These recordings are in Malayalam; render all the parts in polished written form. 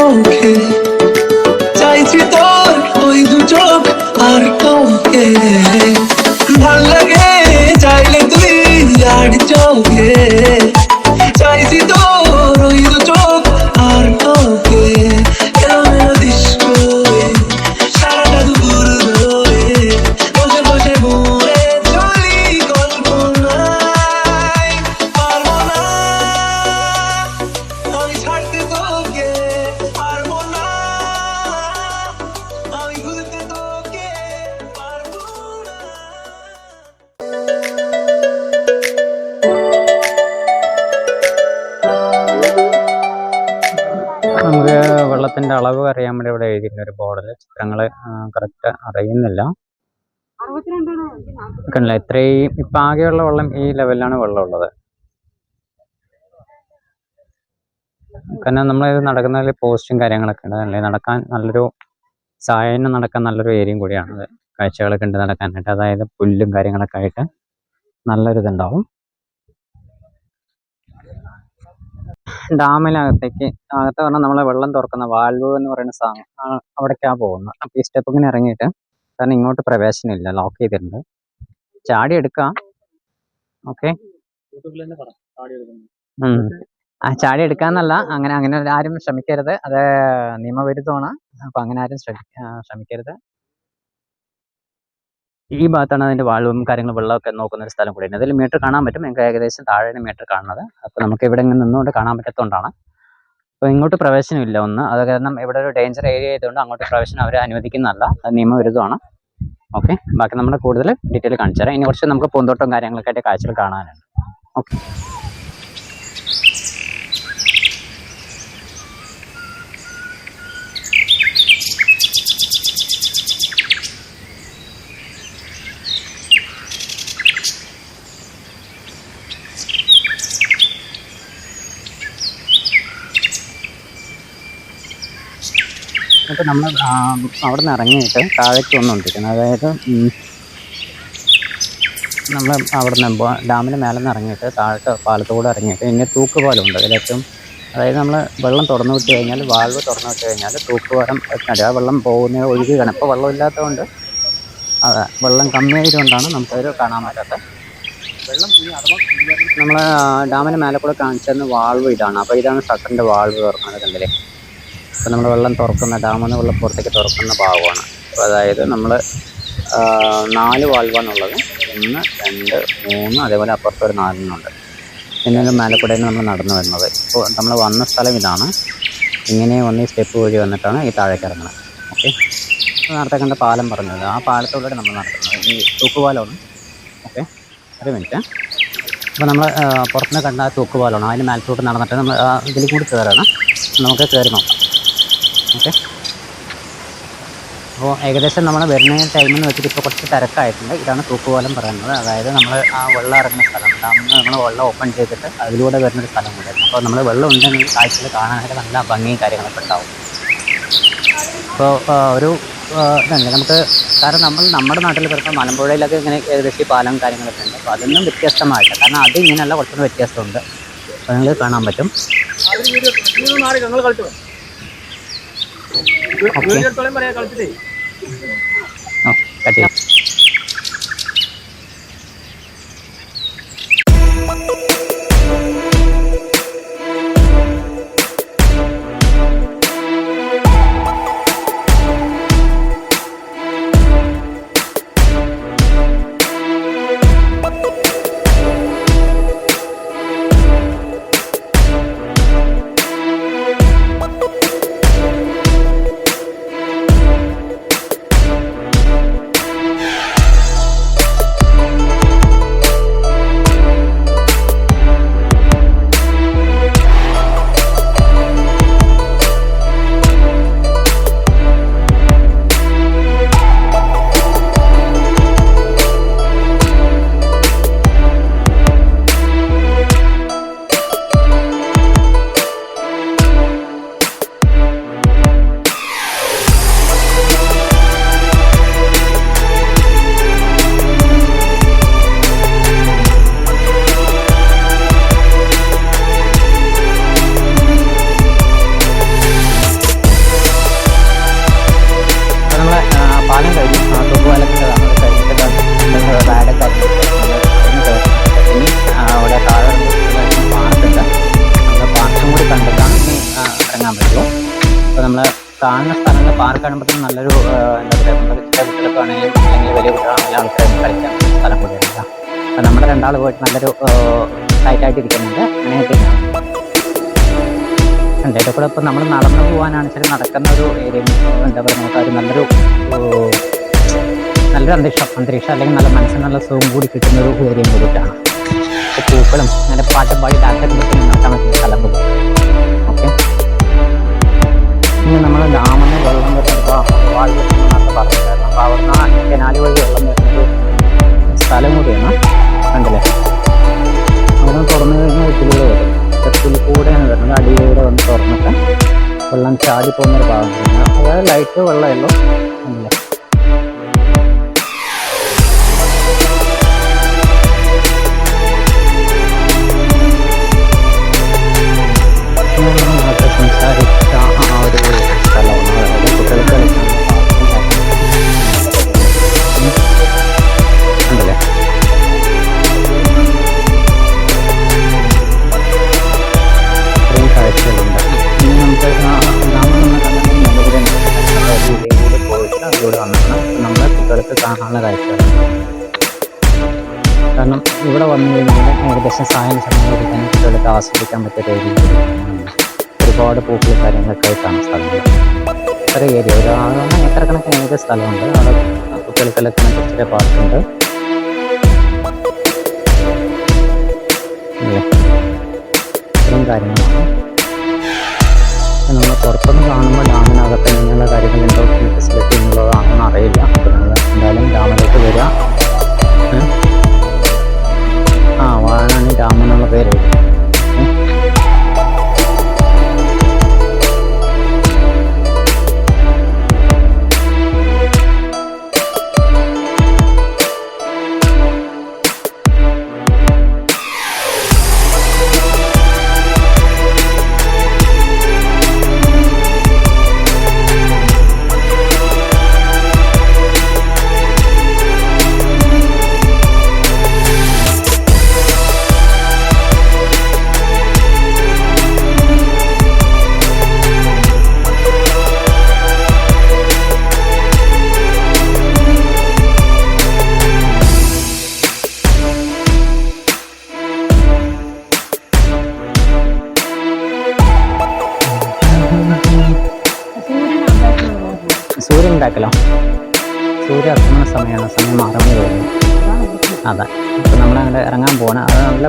চোখে চাইছি তোর ওই দু চোখ আর কাউকে ভাল লাগে চাইলে তুই আর চোখে চাইছি তোর ওই দু চোখ আর কাউকে এলোমেলো দৃশ্য সারাটা দুপুর ধরে বসে বসে ঘুরে চলি কল্পনায় পারবো না আমি ছাড়তে তোকে পারবো না আমি ভুলতে তোকে পারবো না നമുക്ക് വെള്ളത്തിന്റെ അളവ് അറിയാൻ വേണ്ടി ഇവിടെ എഴുതിയിട്ടുണ്ട് ഒരു ബോർഡിൽ. ചിത്രങ്ങൾ കറക്റ്റ് അറിയുന്നില്ല. കണ്ടില്ല, ഇത്രയും ഇപ്പം ആകെയുള്ള വെള്ളം ഈ ലെവലിലാണ് വെള്ളം ഉള്ളത്. കാരണം നമ്മളിത് നടക്കുന്നതിൽ പോസ്റ്റും കാര്യങ്ങളൊക്കെ ഉണ്ട്. അല്ലേ നടക്കാൻ നല്ലൊരു സായനം നടക്കാൻ നല്ലൊരു ഏരിയയും കൂടിയാണത്. കാഴ്ചകളൊക്കെ ഉണ്ട് നടക്കാനായിട്ട്. അതായത് പുല്ലും കാര്യങ്ങളൊക്കെ ആയിട്ട് നല്ലൊരു ഇതുണ്ടാവും. ഡാമിനകത്തേക്ക് അകത്ത് പറഞ്ഞാൽ നമ്മളെ വെള്ളം തുറക്കുന്ന വാൽവ് എന്ന് പറയുന്ന സാധനം അവിടേക്കാണ് പോകുന്നത്. അപ്പോൾ ഈ സ്റ്റെപ്പ് ഇങ്ങനെ ഇറങ്ങിയിട്ട്, കാരണം ഇങ്ങോട്ട് പ്രവേശനമില്ല, ലോക്ക് ചെയ്തിട്ടുണ്ട്. ചാടി എടുക്കാം. ഓക്കെ, ചാടി എടുക്കാന്നല്ല, അങ്ങനെ ആരും ശ്രമിക്കരുത്. അത് നിയമവിരുദ്ധമാണ്. അപ്പം അങ്ങനെ ആരും ശ്രമിക്കരുത്. ഈ ഭാഗത്താണ് അതിൻ്റെ വാൾവും കാര്യങ്ങളും വെള്ളമൊക്കെ നോക്കുന്ന ഒരു സ്ഥലം കൂടിയാണ്. അതിൽ മീറ്റർ കാണാൻ പറ്റും. നിങ്ങൾക്ക് ഏകദേശം താഴെയാണ് മീറ്റർ കാണുന്നത്. അപ്പോൾ നമുക്ക് ഇവിടെ ഇങ്ങനെ നിന്നുകൊണ്ട് കാണാൻ പറ്റാത്തതുകൊണ്ടാണ്. അപ്പോൾ ഇങ്ങോട്ട് പ്രവേശനമില്ല ഒന്ന്. അത് കാരണം ഇവിടെ ഒരു ഡേഞ്ചർ ഏരിയ ആയതുകൊണ്ട് അങ്ങോട്ട് പ്രവേശനം അവർ അനുവദിക്കുന്നതല്ല, അത് നിയമവിരുദ്ധമാണ്. ഓക്കെ, ബാക്കി നമ്മൾ കൂടുതൽ ഡീറ്റെയിൽ കാണിച്ചു തരാം. ഇനി കുറച്ച് നമുക്ക് പൂന്തോട്ടവും കാര്യങ്ങളൊക്കെ ആയിട്ട് കാഴ്ചകൾ കാണാനുണ്ട്. ഓക്കെ, അപ്പോൾ നമ്മൾ അവിടെ നിന്ന് ഇറങ്ങിയിട്ട് താഴേക്ക് വന്നുകൊണ്ടിരിക്കുന്നത്. അതായത് നമ്മൾ അവിടെ നിന്ന് ഡാമിന് മേലെ നിന്ന് ഇറങ്ങിയിട്ട് താഴത്തെ പാലത്തോടെ ഇറങ്ങിയിട്ട് ഇനി തൂക്കുപാലമുണ്ട് അതിലേറ്റവും. അതായത് നമ്മൾ വെള്ളം തുറന്നു വിട്ട് കഴിഞ്ഞാൽ, വാൽവ് തുറന്നു വിട്ട് കഴിഞ്ഞാൽ തൂക്കുപാലം എത്തുന്നത്. ആ വെള്ളം പോകുന്ന ഒഴുകുകയാണ്. ഇപ്പോൾ വെള്ളം ഇല്ലാത്തതുകൊണ്ട്, അതെ വെള്ളം കമ്മിയായതുകൊണ്ടാണ് നമുക്കത് കാണാൻ പറ്റാത്തത്. വെള്ളം നമ്മൾ ഡാമിന് മേലെ കൂടെ കാണിച്ചതെന്ന് വാൾവ് ഇതാണ്. അപ്പോൾ ഇതാണ് ഷട്ടറിൻ്റെ വാൾവ് തുറക്കുന്നത്. കണ്ടില്ലേ, അപ്പോൾ നമ്മൾ വെള്ളം തുറക്കുന്ന, ഡാമിൽ നിന്ന് വെള്ളം പുറത്തേക്ക് തുറക്കുന്ന ഭാഗമാണ്. അപ്പോൾ അതായത് നമ്മൾ 4 വാൾവാണുള്ളത്. 1, 2, 3, അതേപോലെ അപ്പുറത്ത് ഒരു 4 പിന്നെ ഒരു മേലെ കൂടെയാണ് നമ്മൾ നടന്നു വരുന്നത്. ഇപ്പോൾ നമ്മൾ വന്ന സ്ഥലം ഇതാണ്. ഇങ്ങനെ വന്ന് ഈ സ്റ്റെപ്പ് വഴി വന്നിട്ടാണ് ഈ താഴേക്ക് ഇറങ്ങുന്നത്. ഓക്കെ, നേരത്തെ കണ്ട പാലം പറഞ്ഞത്, ആ പാലത്തോടെ നമ്മൾ നടക്കുന്നത് ഈ തൂക്കുപാലമാണ്. ഓക്കെ, ഒരു മിനിറ്റ്. അപ്പോൾ നമ്മൾ പുറത്തുനിന്ന് കണ്ട തൂക്കുപാലമാണ്. അതിന് മേലത്തോട്ട് നടന്നിട്ട് നമ്മൾ ഇതിൽ കൂടി കയറാണ്. നമുക്ക് കയറി നോക്കാം. ഓക്കെ, അപ്പോൾ ഏകദേശം നമ്മൾ വരുന്ന ടൈമെന്ന് വെച്ചിട്ട് ഇപ്പോൾ കുറച്ച് തിരക്കായിട്ടുണ്ട്. ഇതാണ് തൂക്കുപാലം പറയുന്നത്. അതായത് നമ്മൾ ആ വെള്ളം ഇറങ്ങുന്ന സ്ഥലം, ഡാമിൽ നമ്മൾ വെള്ളം ഓപ്പൺ ചെയ്തിട്ട് അതിലൂടെ വരുന്നൊരു സ്ഥലം കൂടെയാണ്. അപ്പോൾ നമ്മൾ വെള്ളം ഉണ്ടെങ്കിൽ കാഴ്ചയിൽ കാണാനായിട്ട് നല്ല ഭംഗിയും കാര്യങ്ങളൊക്കെ ഉണ്ടാവും. അപ്പോൾ ഒരു ഇതല്ലേ നമുക്ക്, കാരണം നമ്മുടെ നാട്ടിൽ വരുമ്പോൾ മലമ്പുഴയിലൊക്കെ ഇങ്ങനെ ഏകദേശം ഈ പാലം കാര്യങ്ങളൊക്കെ ഉണ്ട്. അപ്പോൾ അതൊന്നും വ്യത്യസ്തമായിട്ട്, കാരണം അത് ഇങ്ങനെയല്ല, കുറച്ചുകൂടി വ്യത്യാസമുണ്ട്. അപ്പോൾ നിങ്ങൾ കാണാൻ പറ്റും. ഓക്കെ, കാണുന്ന സ്ഥലങ്ങൾ പാർക്ക് കാണുമ്പോഴത്തേക്കും നല്ലൊരു എന്താ പറയുക, നമ്മുടെ ചെറിയ കുട്ടികൾക്കാണെങ്കിലും അല്ലെങ്കിൽ വലിയ കുട്ടികളാണെങ്കിലും ആൾക്കാരും കളിക്കാൻ സ്ഥലം കൂടിയാണ്. അപ്പം നമ്മുടെ രണ്ടാൾ പോയിട്ട് നല്ലൊരു ടൈറ്റായിട്ട് ഇരിക്കുന്നുണ്ട്. അങ്ങനെയൊക്കെ എൻ്റെ കൂടെ ഇപ്പം നമ്മൾ നടന്നു പോകാനാണ് വെച്ചാൽ നടക്കുന്ന ഒരു ഏരിയ, എന്താ പറയുക, നമുക്ക് ഒരു നല്ലൊരു അന്തരീക്ഷം അല്ലെങ്കിൽ നല്ല മനസ്സിന് നല്ല സുഖം കൂടി കിട്ടുന്ന ഒരു ഏരിയയും കൂടിയിട്ടാണ്. പൂക്കളും അങ്ങനെ പാട്ടും പാടി ഡാൻസൊക്കെ നടക്കാൻ പറ്റുന്ന സ്ഥലം കൂടി. ഓക്കെ, ഇനി നമ്മൾ ഡാമിന് വെള്ളം വരുമ്പോൾ വാൽവെന്നൊക്കെ പറഞ്ഞിട്ടുണ്ടായിരുന്നു. അപ്പോൾ അവിടുന്ന് കനാല് വഴി വെള്ളം വരുന്നൊരു സ്ഥലം കൂടിയാണ്. കണ്ടില്ലേ, അവിടെ തുറന്നു കഴിഞ്ഞാൽ ഇതിലൂടെ വരും. തെറ്റിൽ കൂടെയാണ് വരുന്നത്. അടിയിലൂടെ വന്ന് തുറന്നിട്ട് വെള്ളം ചാടി പോകുന്നൊരു ഭാഗമാണ്. അതായത് ലൈറ്റ് വെള്ളമല്ലോ. കണ്ടില്ലേ, സംസാരിച്ച ആ ഒരു സ്ഥലമാണ്. അതായത് കുട്ടികൾക്ക് കളിക്കാൻ ഉണ്ടല്ലേ. ഇത്രയും കാഴ്ചകളുണ്ട്. ഇനി നമുക്ക് ഇതിലൂടെ പോയിട്ട് അതിലൂടെ വന്നിട്ടാണ് നമ്മളെ കുട്ടികൾക്ക് കാണാനുള്ള കാഴ്ചകൾ. കാരണം ഇവിടെ വന്നു കഴിഞ്ഞാൽ ഏകദേശം സായം സമയത്ത് കുട്ടികൾക്ക് ആസ്വദിക്കാൻ പറ്റിയ രീതിയിൽ ഒരുപാട് പൂക്കൾ കാര്യങ്ങളൊക്കെ ആയിട്ടാണ് സ്ഥലങ്ങൾ. ഒരു ഏരിയ ഒരു ആളാണ് ഏക്കറക്കണക്കിന് ഏക സ്ഥലമുണ്ട്. അവിടെ കുട്ടികൾക്കെല്ലാം ചെറിയ പാർക്കുണ്ട്. ഇത്രയും കാര്യങ്ങളാണ്. നമ്മൾ പുറത്തുനിന്ന് കാണുമ്പോൾ ഡാമിനകത്ത് ഇങ്ങനെയുള്ള കാര്യങ്ങളുണ്ടോ ഫെസിലിറ്റി എന്നുള്ളതാണെന്ന് അറിയില്ല. അപ്പോൾ നമ്മൾ എന്തായാലും ഡാമിലേക്ക് വരിക. വാഴാനി ഡാം എന്നുള്ള പേര്. സൂര്യൻ ഉണ്ടാക്കലോ, സൂര്യ അസ്തമന സമയമാണ്. സമയം 6 മണി കഴിഞ്ഞു. അതെ, ഇപ്പം നമ്മളങ്ങനെ ഇറങ്ങാൻ പോകണം. അത് നല്ല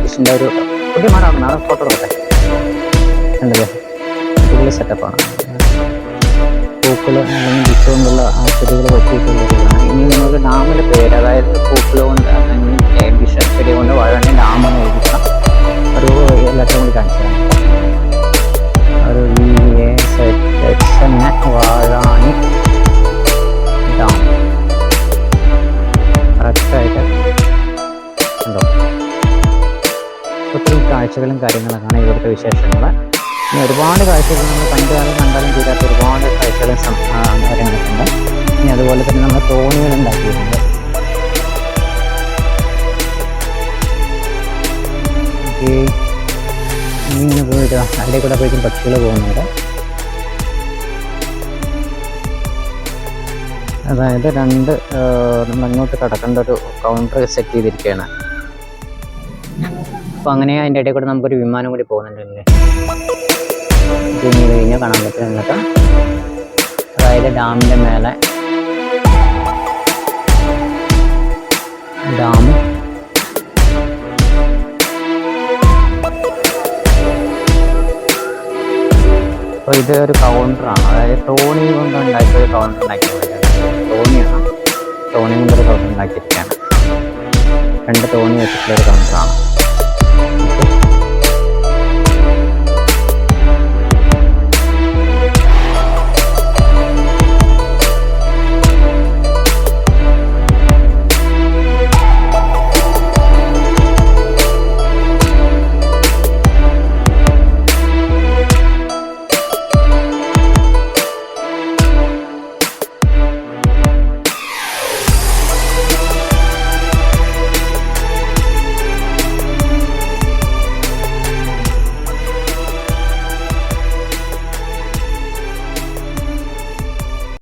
ഡിഷിൻ്റെ ഒരു പുതിയ മരമാണ്. നാളെ ഫോട്ടോ എടുക്കട്ടെ. ഉണ്ടല്ലേ, അടിപൊളി സെറ്റപ്പാണ്. പൂക്കൾ അല്ലെങ്കിൽ ഡിഷ് കൊണ്ടുള്ള ആ ചെടികൾ വെട്ടിയിട്ടുള്ളതാണ്. ഇനി നമുക്ക് ഡാമിൻ്റെ പേര്, അതായത് പൂക്കൾ കൊണ്ട് അല്ലെങ്കിൽ ഡിഷ് ചെടി കൊണ്ട് വാഴാനി ഡാം എന്ന് എഴുതിച്ച ഒരു ലെറ്റർ കൂടി കാണിച്ചു തരാം. ഒരു വാഴാനി ഡാം കറക്റ്റായിട്ട് ഉണ്ടോ. ഒത്തിരി കാഴ്ചകളും കാര്യങ്ങളൊക്കെയാണ് ഇവിടുത്തെ വിശേഷങ്ങൾ. ഇനി ഒരുപാട് കാഴ്ചകൾ നമ്മൾ കണ്ടാലും തീരാത്ത ഒരുപാട് കാഴ്ചകളും കാര്യങ്ങളൊക്കെ ഉണ്ട്. ഇനി അതുപോലെ തന്നെ നമ്മൾ തോണികൾ ഉണ്ടാക്കിയിട്ടുണ്ട്. ഇങ്ങനെ പോയിട്ട് അതിൻ്റെ കൂടെ പോയിട്ടും പക്ഷികൾ പോകുന്നുണ്ട്. അതായത് നമ്മളങ്ങോട്ട് കടക്കേണ്ട ഒരു കൗണ്ടർ സെറ്റ് ചെയ്തിരിക്കുകയാണ്. അപ്പോൾ അങ്ങനെ അതിൻ്റെ ഇടയിൽ കൂടെ നമുക്കൊരു വിമാനം കൂടി പോകുന്നുണ്ടല്ലേ. പിന്നീട് കഴിഞ്ഞാൽ കാണാൻ പറ്റും നിങ്ങൾക്ക്. അതായത് ഡാമിൻ്റെ മേലെ ഡാം അപ്പോൾ ഇത് ഒരു കൗണ്ടറാണ്. അതായത് തോണി കൊണ്ട് ഉണ്ടാക്കിയ ഒരു കൗണ്ടർ ഉണ്ടാക്കിയത്. തോണി കൊണ്ടൊരു കൗണ്ടർ ഉണ്ടാക്കിയിരിക്കുകയാണ്. 2 തോണി വെച്ചിട്ടുള്ളൊരു കൗണ്ടറാണ്.